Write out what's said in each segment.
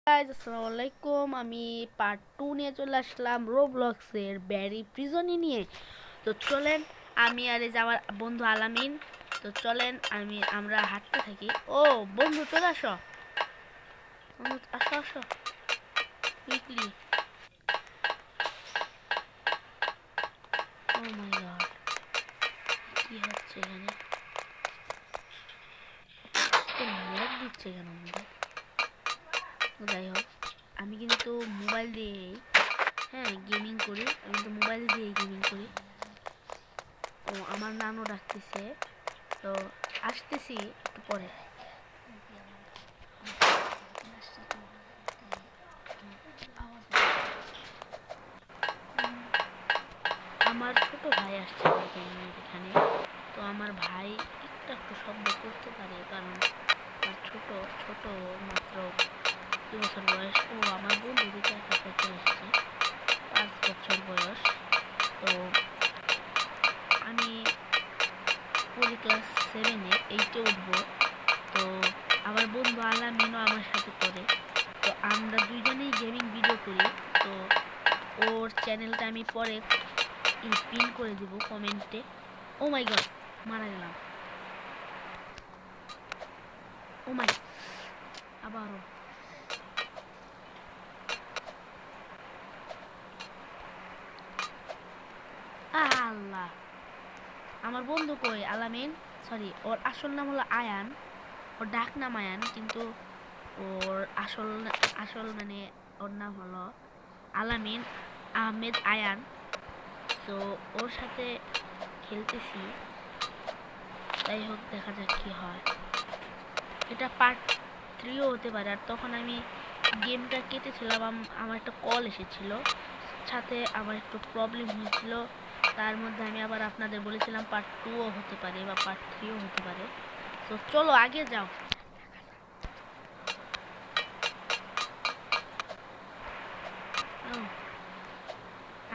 Guys আসসালামু আলাইকুম। আমি পার্ট 2 নিয়ে চলে আসলাম রোবলক্সের ব্যারি প্রিজনি নিয়ে। তো চলেন আমি আর এই যে আমার বন্ধু আলামিন, তো চলেন আমরা হাঁটতে থাকি। ও বন্ধু চলে আসো, বন্ধু আসো আসো কুইকলি। ও মাই গড, কি হচ্ছে এখানে? ল্যাগ দিচ্ছে কেন আমাদের? যাই হোক, আমি কিন্তু মোবাইল দিয়ে গেমিং করি। আমি কিন্তু মোবাইল দিয়ে গেমিং করি। ও আমার নানু ডাকতেছে, তো আসতেছি একটু পরে। আমার ছোট ভাই আসছে আমাদের এখানে। তো আমার ভাই একটু একটু শব্দ করতে পারে, কারণ তার ছোট ছোট মাত্র 2 বছর বয়স। ও আমার বন্ধু দিকে একটা চলে এসেছে, 5 বছর বয়স। তো আমি পড়ি ক্লাস 7-এ, 8-এ উঠবো। তো আমার বন্ধু আলামিনও আমার সাথে পড়ে। তো আমরা দুইজনেই গেমিং ভিডিও করি। তো ওর চ্যানেলটা আমি পরে পিন করে দিব কমেন্টে। ও মাই গড, মারা গেলাম। ও মাই, আবারও। আল্লাহ, আমার বন্ধু কই? আলামিন, সরি, ওর আসল নাম হলো আয়ান। ওর ডাক নাম আয়ান, কিন্তু ওর আসল আসল মানে ওর নাম হলো আলামিন আহমেদ আয়ান। তো ওর সাথে খেলতেছি। যাই হোক, দেখা যাক কি হয়। এটা পার্ট 3ও হতে পারে। আর তখন আমি গেমটা কেটেছিলাম, আমার একটা কল এসেছিল, সাথে আমার একটু প্রবলেম হয়েছিল। তার মধ্যে আমি আবার আপনাদের বলেছিলাম পার্ট 2ও হতে পারে বা পার্ট 3ও হতে পারে। তো চলো আগে যাও,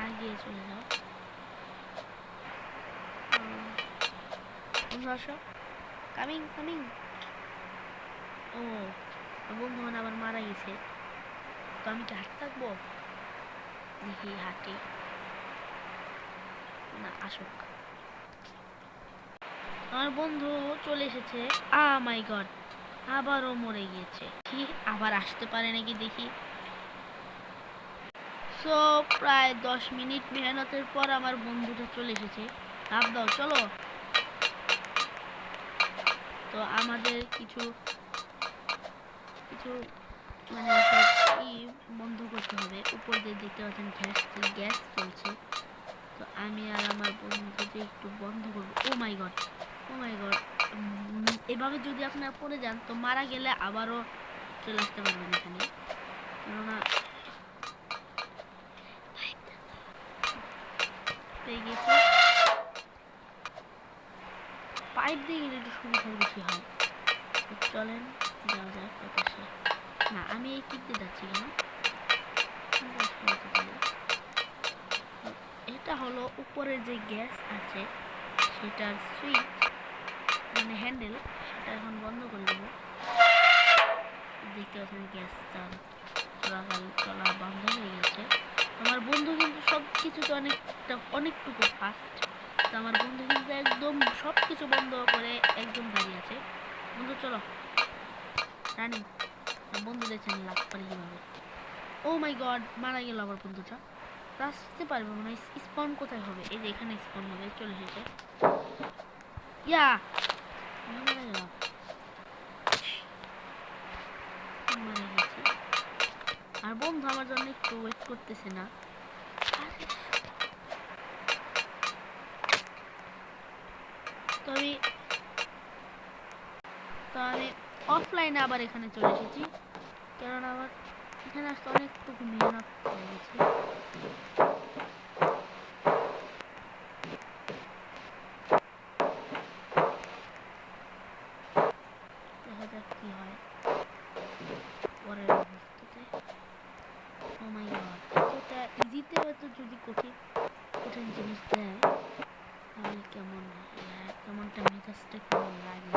আগে চলে যাও। বন্ধু আসো, কামিং কামিং। ও বন্ধু মানে আবার মারা গেছে। তো আমি কি হাঁটতে থাকবো? দেখি হাঁটি না, আসুক। আমার বন্ধু চলে এসেছে। মাই গড, আবারও মরে গিয়েছে। কি আবার আসতে পারে নাকি দেখি। সো প্রায় 10 মিনিট মেহনতের পর আমার বন্ধুটা চলে এসেছে। লাভ দাও, চলো। তো আমাদের কিছু কিছু মানে বন্ধ করতে হবে। উপর দিয়ে দেখতে পাচ্ছেন গ্যাস চলছে। তো আমি আর আমার বন্ধুকে একটু বন্ধ করবো। ও মাই গড, ও মাই গড। এভাবে যদি আপনারা পড়ে যান তো মারা গেলে আবারও চলে আসতে পারবেন এখানে, কেননা পেয়ে গেছি। পাইপ দিয়ে গেলে একটু সুবিধা বেশি হয়। তো চলেন যাওয়া যাক এপাশে। না, আমি এই দিক দিয়ে যাচ্ছি কেন? এটা হলো উপরে যে গ্যাস আছে সেটার সুইচ, মানে হ্যান্ডেল, সেটা এখন বন্ধ করে দেবো। দেখতে পাচ্ছেন গ্যাস চলা বন্ধ হয়ে গেছে। আমার বন্ধু কিন্তু সব কিছুতে অনেকটুকু ফাস্ট। তো আমার বন্ধু কিন্তু একদম সব কিছু বন্ধ করে একদম দাঁড়িয়ে আছে। বন্ধু চলো, রানিং। বন্ধু দেখছেন লাভ পারে কিভাবে। ও মাই গড, মারা গেল আমার বন্ধুটা। আসতে পারবে মনে হয়। স্পন কোথায় হবে? এই যে এখানে স্পন হবে, চলে এসেছে। ইয়া, আমি মারা গেলাম, মারা গেছি। আর বন্ধু আমার জন্য একটু ওয়েট করতেছে না। তো আমি অফলাইনে আবার এখানে চলে এসেছি, কারণ আমার এখানে আসতে অনেকটুকু মেহনত লেগেছে। দেখা যাক কি হয় পরের মুহূর্ততে। ও মাই গড, এতটা ইজিতে হয়তো যদি কঠিন কঠিন জিনিস দেয় তাহলে কেমনটা মেজাজটা কেমন লাগে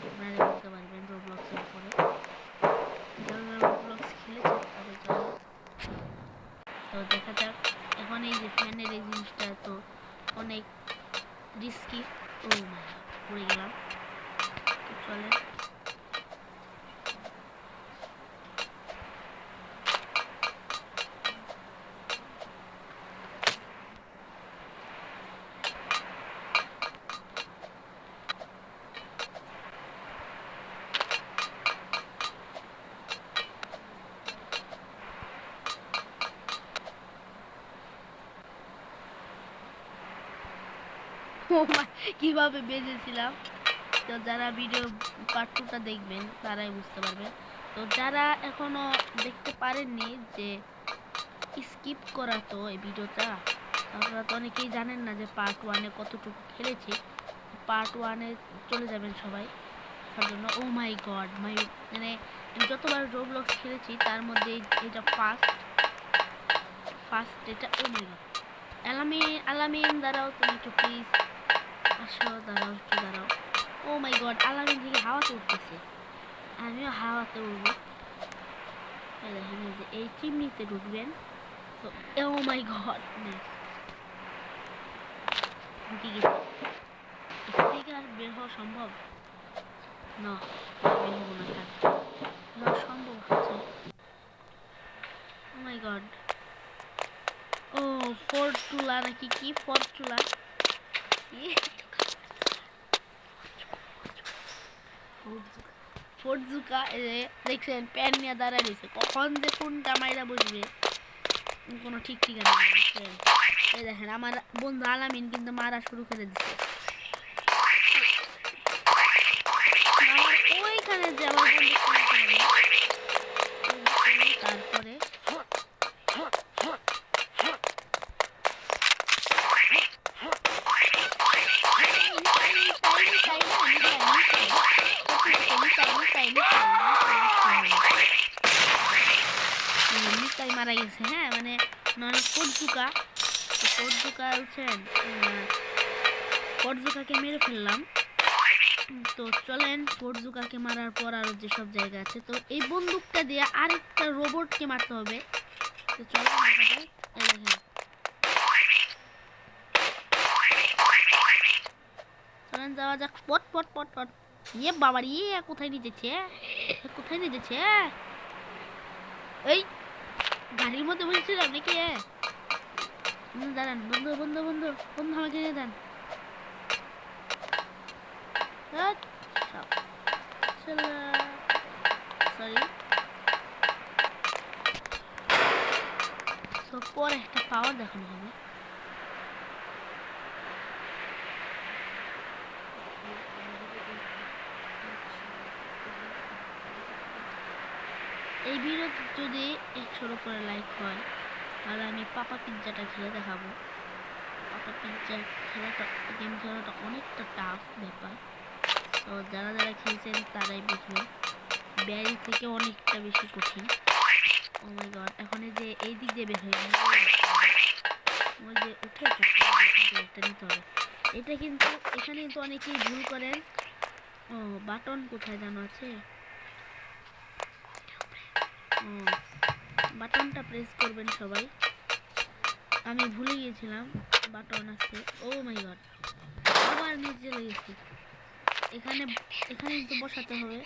আপনারা বলতে পারবেন রোবলক্সের উপরে। যারা রোবলক্স খেলেছেন কিভাবে বেজেছিলাম। তো যারা ভিডিও পার্ট 2টা দেখবেন তারাই বুঝতে পারবেন। তো যারা এখনো দেখতে পারেননি যে স্কিপ করা তো এই ভিডিওটা, আপনারা তো অনেকেই জানেন না যে পার্ট 1-এ কতটুকু খেলেছি। পার্ট 1-এ চলে যাবেন সবাই তার জন্য। ও মাই গড, মানে আমি যতবার রোবলক্স খেলেছি তার মধ্যে এটা ফার্স্ট এটা। ও মাই গড, আলামিন দাঁড়াও, তুমি একটু প্লিজ আসো, দাঁড়াও একটু দাঁড়াও। ও মাই গড, আলামিন থেকে হাওয়াতে উঠতেছে, আমিও হাওয়াতে উঠবো। দেখেন এই যে এই চিমনিতে ঢুকবেন। তো ও মাই গড, ঢুকে গেছি। এখান থেকে আর বের হওয়া সম্ভব না, বের হবো না, থাক। বের হওয়া সম্ভব হচ্ছে। ও মাই গড, ও ফোর্চুলা নাকি কি, ফোর্চুলা ফোর্টজুকা দেখছেন প্যান নিয়ে দাঁড়ায় রয়েছে, কখন যে কোনটা মাইরা বসবে কোনো ঠিক ঠিকানা নেই বুঝছেন। এই দেখেন আমার বন্ধু আলামিন কিন্তু মারা শুরু করে দিচ্ছে। আমার ওইখানে যে আমার বন্ধু তারপরে নিতাই মারা গেছে। হ্যাঁ মানে নয় ফোর্টজুকা হচ্ছেন, ফোর্টজুকাকে মেরে ফেললাম। তো চলেন ফোর্টজুকাকে মারার পর আরো যেসব জায়গা আছে, তো এই বন্দুকটা দিয়ে আরেকটা রোবটকে মারতে হবে। তো চলেন দেখা যাক। এই দেখেন চলেন যাওয়া যাক। পট পট পট পট, ইয়ে বাবার ইয়ে, কোথায় নিয়ে যাচ্ছে, কোথায় নিয়ে যাচ্ছে? এই গাড়ির মধ্যে বসেছিলাম নাকি? দাঁড়ান, বন্ধু বন্ধু বন্ধু বন্ধু আমাকে নিয়ে যান। সরি, তো পরে একটা পাওয়ার দেখানো হবে। এই ভিডিওতে যদি 100-র উপরে লাইক হয় তাহলে আমি পাপা পিজ্জাটা খেলে দেখাবো। পাপা পিজ্জা খেলাটা, গেম খেলাটা অনেকটা টাফ ব্যাপার। তো যারা যারা খেলছেন তারাই বুঝবেন, ব্যারি থেকে অনেকটা বেশি কঠিন। ও মাই গড, এখন এই যে এই দিক দিয়ে বের হয়ে ওই যে উঠে একটা নিতে হবে। এটা কিন্তু এখানে কিন্তু অনেকেই ভুল করেন। ও বাটন কোথায় জানো আছে? ও বাটনটা প্রেস করবেন সবাই, আমি ভুলে গিয়েছিলাম বাটন আছে। ও মাই গড, আবার নিচে চলে গেছি। এখানে কিন্তু বসাতে হবে।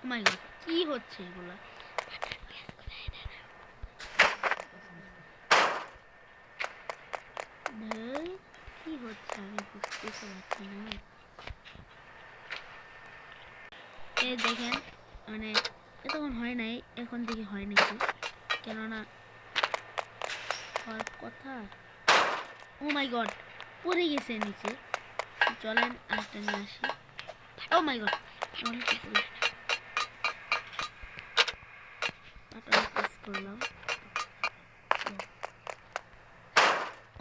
মাই গড, কি হচ্ছে এগুলা? কি হচ্ছে আমি বুঝতেতে পারছি না। এই দেখেন মানে এতক্ষণ হয় নাই, এখন দেখি হয় নাকি, কেননা হওয়ার কথা। ও মাই গড, পড়ে গেছে নিচে। চলেন আরেকটা নিয়ে আসি। ও মাই গড, করলাম।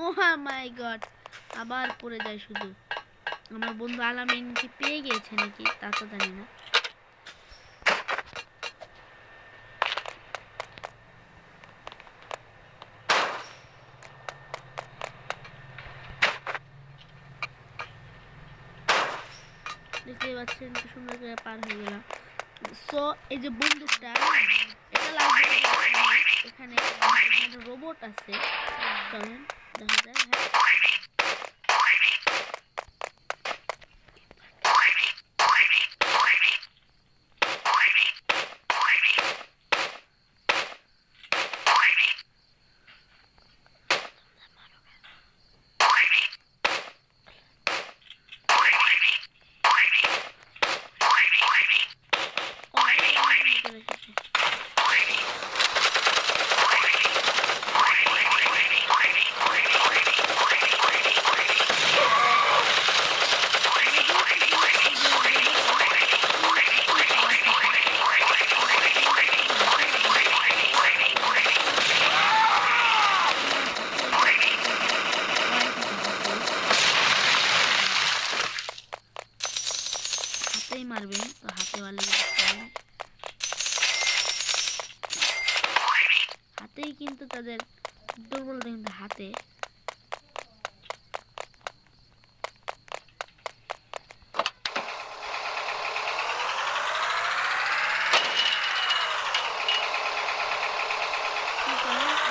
ও মাই গড, আবার পড়ে যায় শুধু। আমার বন্ধু আলামিন কি পেয়ে গিয়েছে নাকি তা তো জানি না। দেখতে পাচ্ছেন কি সুন্দর করে পার হয়ে গেলাম। সো এই যে বন্দুকটা, এটা লাগবে এখানে রোবট আছে। চলেন দেখা যায়। হাতেই মারবেন, তো হাতে মারলে হাতেই কিন্তু তাদের দুর্বলতা কিন্তু হাতে।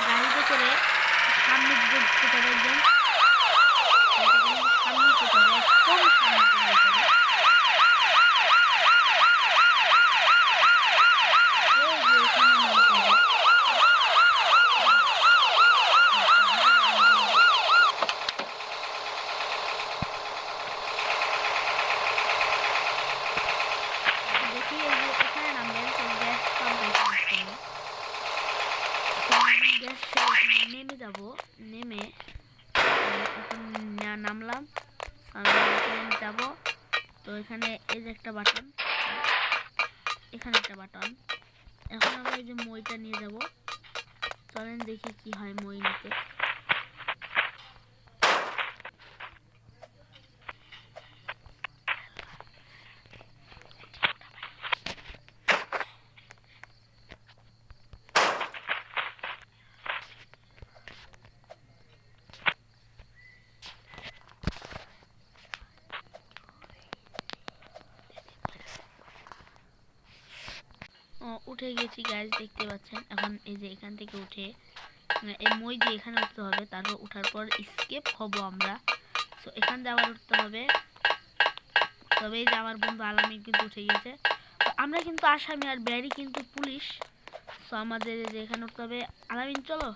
গাড়িতে করে সামনে দিকে যেতে হবে, একদম সামনে যেতে হবে, একদম সামনে যেতে হবে। দেখি এই যে এখানে নামবেন, তো গ্যাস পাম্পে গ্যাস নেমে যাব, নেমে এখন নামলাম, যাব। তো এখানে এই যে একটা বাটন, এখানে একটা বাটন। এখন আমরা এই যে মইটা নিয়ে যাব, চলেন দেখি কি হয় মই নিতে। উঠে গেছি গাইস, দেখতে পাচ্ছেন। এখন এই যে এখান থেকে উঠে এই মই দিয়ে এখানে উঠতে হবে, তারপর উঠার পর স্কেপ হব আমরা। তো এখান দিয়ে আবার উঠতে হবে। তবে এই যে আমার বন্ধু আলামিন কিন্তু উঠে গেছে। তো আমরা কিন্তু আসামি আর ব্যারি কিন্তু পুলিশ। তো আমাদের যে এখানে উঠতে হবে। আলামিন চলো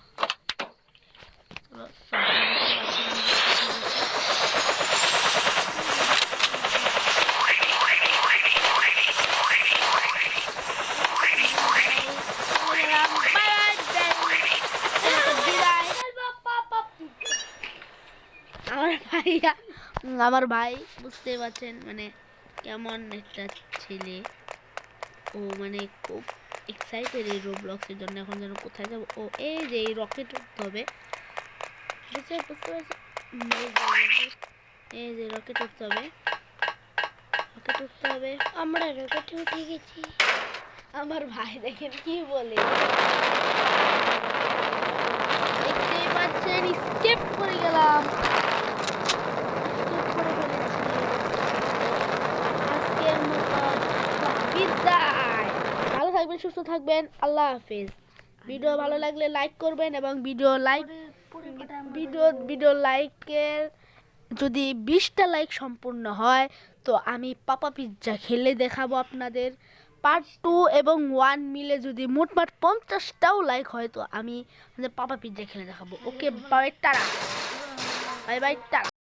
আমার ভাই বুঝতে পারছেন মানে কেমন একটা ছেলে। ও মানে খুব এক্সাইটেড এই রোবলক্সের জন্য। এখন যেন কোথায় যাবো, ও এই যে এই রকেট উঠতে হবে, বুঝতে পারছি। এই যে রকেট উঠতে হবে, রকেট উঠতে হবে। আমরা রকেটে উঠে গেছি। আমার ভাই দেখেন কি বলে, দেখতেই পাচ্ছেন স্কেপ করে গেলাম, আজকের মতো বিদায়। ভালো থাকবেন, সুস্থ থাকবেন, আল্লাহ হাফেজ। ভিডিও ভালো লাগলে লাইক করবেন এবং ভিডিও লাইকের যদি 20টা লাইক সম্পূর্ণ হয় তো আমি পাপা পিৎজা খেলে দেখাবো আপনাদের। পার্ট 2 এবং 1 মিলে যদি মোটমাট 50টাও লাইক হয় তো আমি পাপা পিৎজা খেলে দেখাবো। Okay bye, tata, bye bye, tata.